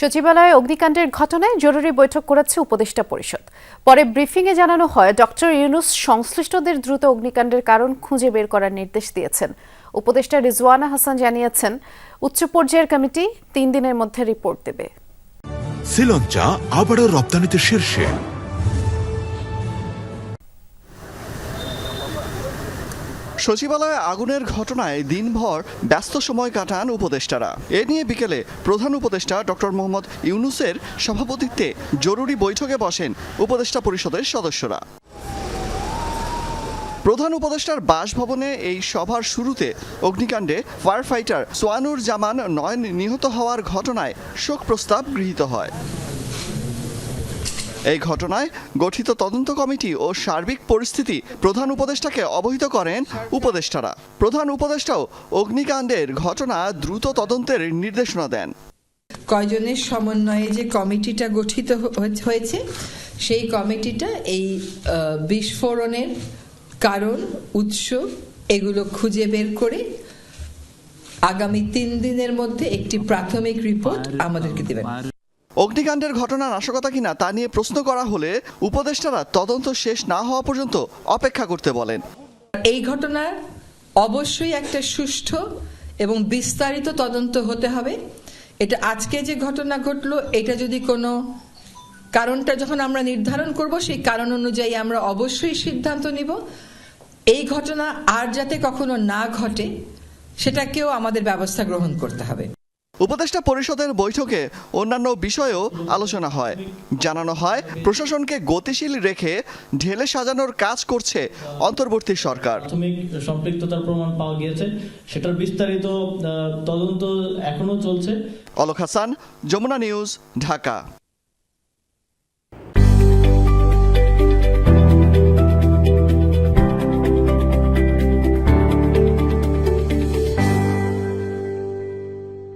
সচিবালয়ে অগ্নিকাণ্ডের ঘটনায় জরুরি বৈঠক করেছে উপদেষ্টা পরিষদ। পরে ব্রিফিংয়ে জানানো হয়, ডক্টর ইউনূস সংশ্লিষ্টদের দ্রুত অগ্নিকাণ্ডের কারণ খুঁজে বের করার নির্দেশ দিয়েছেন। উপদেষ্টা রিজওয়ানা হাসান জানিয়েছেন, উচ্চ পর্যায়ের কমিটি 3 দিনের মধ্যে রিপোর্ট দেবে। শ্রীলঙ্কা আবারও রপ্তানিতে শীর্ষে। সচিবালয়ে আগুনের ঘটনায় দিনভর ব্যস্ত সময় কাটান উপদেষ্টারা। এ নিয়ে বিকেলে প্রধান উপদেষ্টা ডক্টর মোহাম্মদ ইউনূসের সভাপতিত্বে জরুরি বৈঠকে বসেন উপদেষ্টা পরিষদের সদস্যরা। প্রধান উপদেষ্টার বাসভবনে এই সভার শুরুতে অগ্নিকাণ্ডে ফায়ার ফাইটার সোয়ানুর জামান নয়ন নিহত হওয়ার ঘটনায় শোক প্রস্তাব গৃহীত হয়। এই ঘটনায় গঠিত তদন্ত কমিটি ও সার্বিক পরিস্থিতি প্রধান উপদেষ্টাকে অবহিত করেন উপদেষ্টারা। প্রধান উপদেষ্টাও অগ্নিকাণ্ডের ঘটনা দ্রুত তদন্তের নির্দেশনা দেন। কয়জনের সমন্বয়ে যে কমিটিটা গঠিত হয়েছে, সেই কমিটিটা এই বিস্ফোরণের কারণ, উৎস এগুলো খুঁজে বের করে আগামী 3 দিনের মধ্যে একটি প্রাথমিক রিপোর্ট আমাদেরকে দেবেন। অগ্নিকাণ্ডের ঘটনা নাশকতা কিনা তা নিয়ে প্রশ্ন করা হলে উপদেষ্টারা তদন্ত শেষ না হওয়া পর্যন্ত অপেক্ষা করতে বলেন। এই ঘটনার অবশ্যই একটা সুষ্ঠু এবং বিস্তারিত তদন্ত হতে হবে। এটা আজকে যে ঘটনা ঘটলো, এটা যদি কোনো কারণটা যখন আমরা নির্ধারণ করব, সেই কারণ অনুযায়ী আমরা অবশ্যই সিদ্ধান্ত নিব। এই ঘটনা আর যাতে কখনো না ঘটে, সেটাকেও আমাদের ব্যবস্থা গ্রহণ করতে হবে। উপদেষ্টা পরিষদের বৈঠকে অন্যান্য বিষয়েও আলোচনা হয়। জানানো হয়, প্রশাসনকে গতিশীল রেখে ঢেলে সাজানোর কাজ করছে অন্তর্বর্তী সরকার। প্রাথমিক সম্পৃক্ততার প্রমাণ পাওয়া গিয়েছে, সেটার বিস্তারিত তদন্ত এখনো চলছে। অলক হাসান, যমুনা নিউজ, ঢাকা।